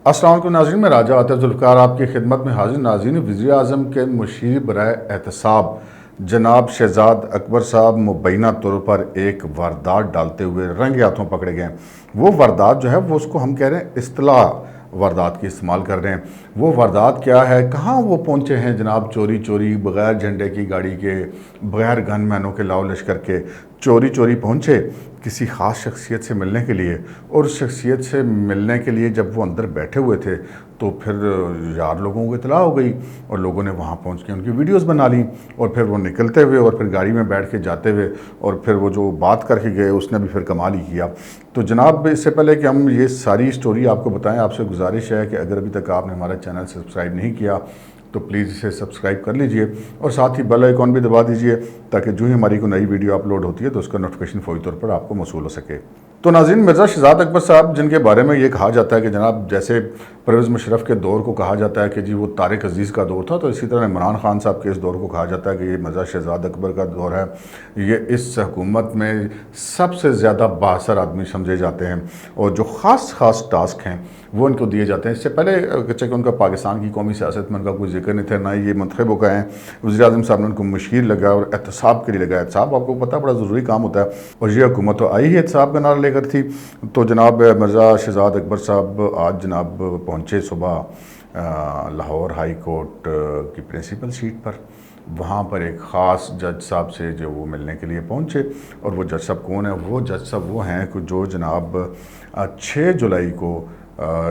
السلام علیکم ناظرین، میں راجہ عاطف ذوالفقار آپ کی خدمت میں حاضر۔ ناظرین، وزیر اعظم کے مشیر برائے احتساب جناب شہزاد اکبر صاحب مبینہ طور پر ایک واردات ڈالتے ہوئے رنگے ہاتھوں پکڑے گئے۔ وہ واردات جو ہے وہ اس کو ہم کہہ رہے ہیں اصطلاح واردات کی استعمال کر رہے ہیں۔ وہ واردات کیا ہے؟ کہاں وہ پہنچے ہیں جناب؟ چوری چوری، بغیر جھنڈے کی گاڑی کے، بغیر گن مینوں کے لاؤ لشکر کے چوری چوری پہنچے کسی خاص شخصیت سے ملنے کے لیے، اور اس شخصیت سے ملنے کے لیے جب وہ اندر بیٹھے ہوئے تھے تو پھر یار لوگوں کو اطلاع ہو گئی اور لوگوں نے وہاں پہنچ کے ان کی ویڈیوز بنا لیں، اور پھر وہ نکلتے ہوئے اور پھر گاڑی میں بیٹھ کے جاتے ہوئے اور پھر وہ جو بات کر کے گئے اس نے بھی پھر کمال ہی کیا۔ تو جناب، اس سے پہلے کہ ہم یہ ساری سٹوری آپ کو بتائیں، آپ سے گزارش ہے کہ اگر ابھی تک آپ نے ہمارا چینل سبسکرائب نہیں کیا تو پلیز اسے سبسکرائب کر لیجئے اور ساتھ ہی بیل آئیکن بھی دبا دیجئے تاکہ جو ہی ہماری کوئی نئی ویڈیو اپلوڈ ہوتی ہے تو اس کا نوٹیفیکیشن فوری طور پر آپ کو موصول ہو سکے۔ تو ناظرین، مرزا شہزاد اکبر صاحب جن کے بارے میں یہ کہا جاتا ہے کہ جناب جیسے پرویز مشرف کے دور کو کہا جاتا ہے کہ جی وہ طارق عزیز کا دور تھا، تو اسی طرح عمران خان صاحب کے اس دور کو کہا جاتا ہے کہ یہ مرزا شہزاد اکبر کا دور ہے۔ یہ اس حکومت میں سب سے زیادہ بااثر آدمی سمجھے جاتے ہیں اور جو خاص ٹاسک ہیں وہ ان کو دیے جاتے ہیں۔ اس سے پہلے کہ ان کا پاکستان کی قومی سیاست میں ان کا کوئی ذکر نہیں تھا، نہ ہی یہ منتخب ہو گئے ہیں۔ وزیر اعظم صاحب نے ان کو مشیر لگا اور احتساب کے لیے لگایا۔ احتساب آپ کو پتہ بڑا ضروری کام ہوتا ہے، اور یہ حکومت تو آئی ہی احتساب کا نعرہ لے کر تھی۔ تو جناب مرزا شہزاد اکبر صاحب آج جناب پہنچے صبح لاہور ہائی کورٹ کی پرنسپل سیٹ پر۔ وہاں پر ایک خاص جج صاحب سے جو وہ ملنے کے لیے پہنچے، اور وہ جج صاحب کون ہیں؟ وہ جج صاحب وہ ہیں کہ جو جناب 6 جولائی کو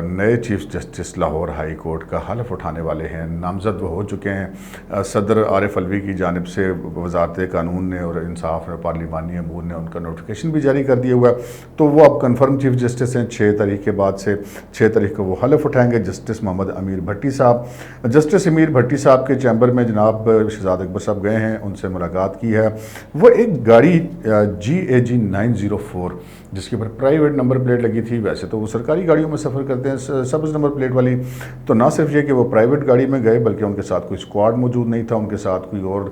نئے chief justice Lahore high court کا حلف اٹھانے والے ہیں۔ نامزد وہ ہو چکے ہیں۔ صدر عارف علوی کی جانب سے وزارت قانون نے اور انصاف اور پارلیمانی امور نے ان کا نوٹیفیکیشن بھی جاری کر دیا ہوا ہے، تو وہ اب کنفرم چیف جسٹس ہیں۔ 6 تاریخ کے بعد سے 6 تاریخ کو وہ حلف اٹھائیں گے۔ جسٹس محمد امیر بھٹی صاحب، جسٹس امیر بھٹی صاحب کے چیمبر میں جناب شہزاد اکبر صاحب گئے ہیں، ان سے ملاقات کی ہے۔ وہ ایک گاڑی GAG 904 جس کے اوپر پرائیویٹ نمبر پلیٹ لگی تھی، ویسے تو وہ سرکاری گاڑیوں میں سفر کرتے ہیں سبز نمبر پلیٹ والی، تو نہ صرف یہ کہ وہ پرائیویٹ گاڑی میں گئے بلکہ ان کے ساتھ کوئی اسکواڈ موجود نہیں تھا، ان کے ساتھ کوئی اور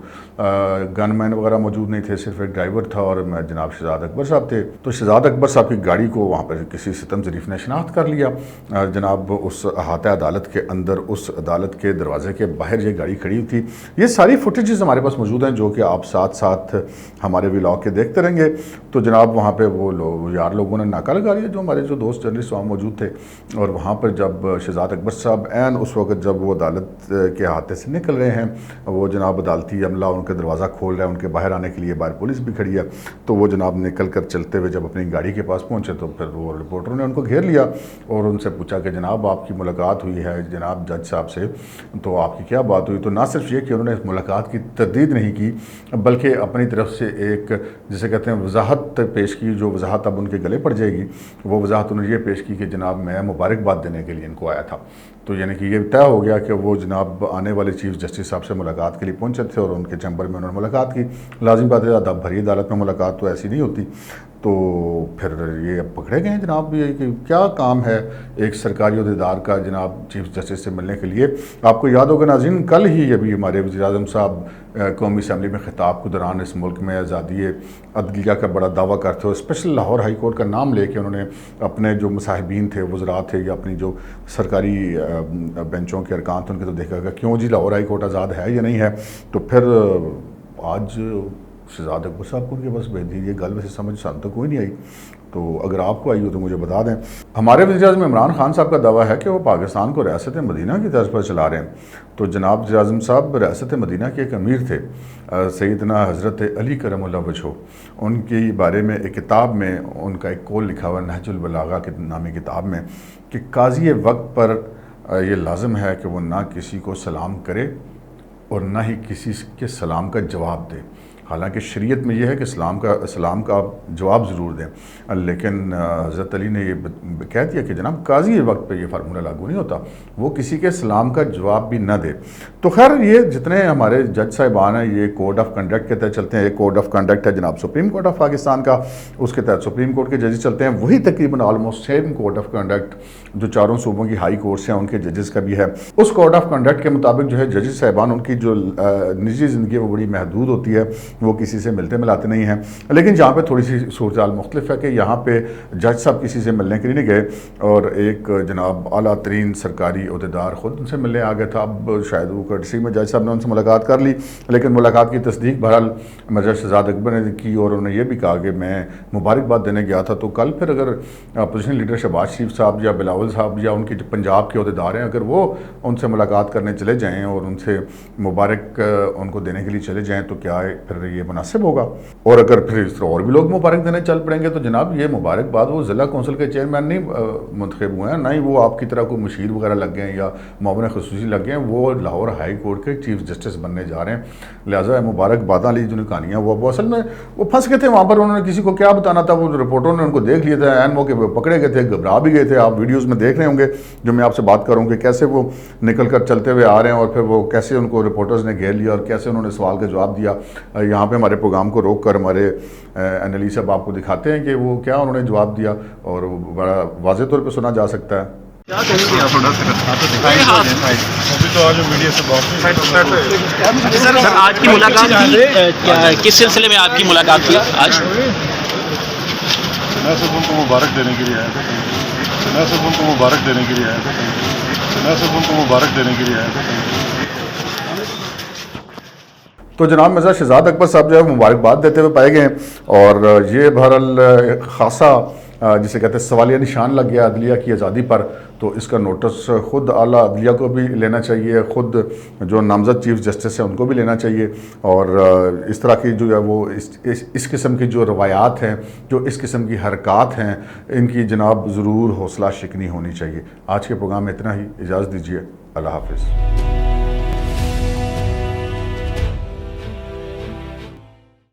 گن مین وغیرہ موجود نہیں تھے، صرف ایک ڈرائیور تھا اور جناب شہزاد اکبر صاحب تھے۔ تو شہزاد اکبر صاحب کی گاڑی کو وہاں پر کسی ستم ظریف نے شناخت کر لیا۔ جناب اس احاطہ عدالت کے اندر، اس عدالت کے دروازے کے باہر یہ گاڑی کھڑی تھی۔ یہ ساری فوٹیجز ہمارے پاس موجود ہیں جو کہ آپ ساتھ ہمارے ولاگ کے دیکھتے رہیں گے۔ تو جناب وہاں پہ وہ یار لوگوں نے ناکہ لگا لیا، جو ہمارے جو دوست جرنلسٹ وہاں موجود تھے، اور وہاں پر جب شہزاد اکبر صاحب اس وقت جب وہ عدالت کے احاطے سے نکل رہے ہیں، وہ جناب عدالتی عملہ ان کے دروازہ کھول رہا ہے ان کے باہر آنے کے لیے، باہر پولیس بھی کھڑی ہے، تو وہ جناب نکل کر چلتے ہوئے جب اپنی گاڑی کے پاس پہنچے تو پھر وہ رپورٹروں نے ان کو گھیر لیا اور ان سے پوچھا کہ جناب آپ کی ملاقات ہوئی ہے جناب جج صاحب سے، تو آپ کی کیا بات ہوئی؟ تو نہ صرف یہ کہ انہوں نے اس ملاقات کی تردید نہیں کی بلکہ اپنی طرف سے ایک جسے کہتے ہیں وضاحت پیش کی، جو وضاحت اب ان کے گلے پڑ جائے گی۔ وہ وضاحت انہوں نے یہ پیش کی کہ جناب میں مبارکباد دینے کے لیے ان کو آیا تھا۔ تو یعنی کہ یہ طے ہو گیا کہ وہ جناب آنے والے چیف جسٹس صاحب سے ملاقات کے لیے پہنچے تھے اور ان کے چیمبر میں انہوں نے ملاقات کی۔ لازم بات ہے ادب بھری عدالت میں ملاقات تو ایسی نہیں ہوتی۔ تو پھر یہ اب پکڑے گئے ہیں جناب، یہ کہ کیا کام ہے ایک سرکاری عہدیدار کا جناب چیف جسٹس سے ملنے کے لیے۔ آپ کو یاد ہوگا ناظرین، کل ہی ابھی ہمارے وزیر اعظم صاحب قومی اسمبلی میں خطاب کے دوران اس ملک میں آزادی عدلیہ کا بڑا دعویٰ کرتے ہوئے اسپیشل لاہور ہائی کورٹ کا نام لے کے انہوں نے اپنے جو مصاحبین تھے، وزراء تھے یا اپنی جو سرکاری بینچوں کے ارکان تھے ان کے تو دیکھا گا کیوں جی لاہور ہائی کورٹ آزاد ہے یا نہیں ہے۔ تو پھر آج شہزاد اکبر صاحب کو ان کے پاس بھیج دیجیے، گل ویسے سمجھ سان تو کوئی نہیں آئی، تو اگر آپ کو آئی ہو تو مجھے بتا دیں۔ ہمارے وزیر اعظم عمران خان صاحب کا دعویٰ ہے کہ وہ پاکستان کو ریاست مدینہ کی طرز پر چلا رہے ہیں۔ تو جناب وزیر اعظم صاحب ریاست مدینہ کے ایک امیر تھے، سیدنا حضرت علی کرم اللہ وجہہ۔ ان کے بارے میں ایک کتاب میں ان کا ایک قول لکھا ہوا نہج البلاغہ کے نامی کتاب میں کہ قاضی وقت پر یہ لازم ہے کہ وہ نہ کسی کو سلام کرے اور نہ ہی کسی کے سلام کا جواب دے۔ حالانکہ شریعت میں یہ ہے کہ سلام کا آپ جواب ضرور دیں، لیکن حضرت علی نے یہ کہہ دیا کہ جناب قاضی وقت پہ یہ فارمولہ لاگو نہیں ہوتا، وہ کسی کے سلام کا جواب بھی نہ دے۔ تو خیر یہ جتنے ہمارے جج صاحبان ہیں یہ کوڈ آف کنڈکٹ کے تحت چلتے ہیں۔ ایک کوڈ آف کنڈکٹ ہے جناب سپریم کورٹ آف پاکستان کا، اس کے تحت سپریم کورٹ کے ججز چلتے ہیں۔ وہی تقریباً almost same code of conduct جو چاروں صوبوں کی ہائی کورٹس ہیں ان کے ججز کا بھی ہے۔ اس کوڈ آف کنڈکٹ کے مطابق جو ہے ججز صاحبان ان کی جو نجی زندگی وہ بڑی محدود ہوتی ہے، وہ کسی سے ملتے ملاتے نہیں ہیں. لیکن یہاں پہ تھوڑی سی صورتحال مختلف ہے کہ یہاں پہ جج صاحب کسی سے ملنے کے لیے نہیں گئے اور ایک جناب اعلیٰ ترین سرکاری عہدیدار خود ان سے ملنے آ گیا تھا. اب شاید وہ کرٹسی میں جج صاحب نے ان سے ملاقات کر لی، لیکن ملاقات کی تصدیق بہرحال مرزا شہزاد اکبر نے کی اور انہوں نے یہ بھی کہا کہ میں مبارکباد دینے گیا تھا. تو کل پھر اگر اپوزیشن لیڈر شہباز شریف صاحب یا بلاول صاحب یا ان کی جو پنجاب کے عہدیدار ہیں، اگر وہ ان سے ملاقات کرنے چلے جائیں اور ان سے مبارک ان کو دینے کے لیے چلے جائیں تو کیا پھر یہ مناسب ہوگا؟ اور اگر پھر اس طرح اور بھی لوگ مبارک دینے چل پڑیں گے تو جناب یہ مبارکباد وہ ضلع کونسل کے چیئرمین نہیں منتخب ہوئے ہیں، نہ ہی وہ آپ کی طرح کوئی مشیر وغیرہ لگ گئے ہیں یا معاون خصوصی لگ گئے ہیں. وہ لاہور ہائی کورٹ کے چیف جسٹس بننے جا رہے ہیں. لہٰذا مبارکباداں لی جو کہانیاں وہ اصل میں وہ پھنس گئے تھے وہاں پر. انہوں نے کسی کو کیا بتانا تھا، وہ رپورٹروں نے ان کو دیکھ لیا تھا، عین موقع پہ پکڑے گئے تھے، گھبرا بھی گئے تھے. آپ ویڈیوز میں دیکھ رہے ہوں گے جو میں آپ سے بات کروں کہ کیسے وہ نکل کر چلتے ہوئے آ رہے ہیں اور پھر وہ کیسے ان کو رپورٹرز نے گھیر لیا اور کیسے انہوں نے سوال کا جواب دیا. یہاں پہ ہمارے پروگرام کو روک کر ہمارے این ایل ای صاحب آپ کو دکھاتے ہیں کہ وہ کیا انہوں نے جواب دیا اور بڑا واضح طور پہ سنا جا سکتا ہے. سر آج کی ملاقات کس سلسلے میں آپ کی ملاقات ہوئی آج؟ میں صرف ان کو مبارک دینے کے لیے آیا تھا. میں صرف ان کو مبارک دینے کے لیے آیا تھا. میں صرف ان کو مبارک دینے کے لیے آیا تھا. تو جناب مرزا شہزاد اکبر صاحب جو ہے مبارکباد دیتے ہوئے پائے گئے ہیں اور یہ بہرحال خاصا جسے کہتے ہیں سوالیہ نشان لگ گیا عدلیہ کی آزادی پر. تو اس کا نوٹس خود اعلیٰ عدلیہ کو بھی لینا چاہیے، خود جو نامزد چیف جسٹس ہیں ان کو بھی لینا چاہیے. اور اس طرح کی جو ہے وہ اس قسم کی جو روایات ہیں، جو اس قسم کی حرکات ہیں، ان کی جناب ضرور حوصلہ شکنی ہونی چاہیے. آج کے پروگرام میں اتنا ہی، اجازت دیجیے، اللہ حافظ.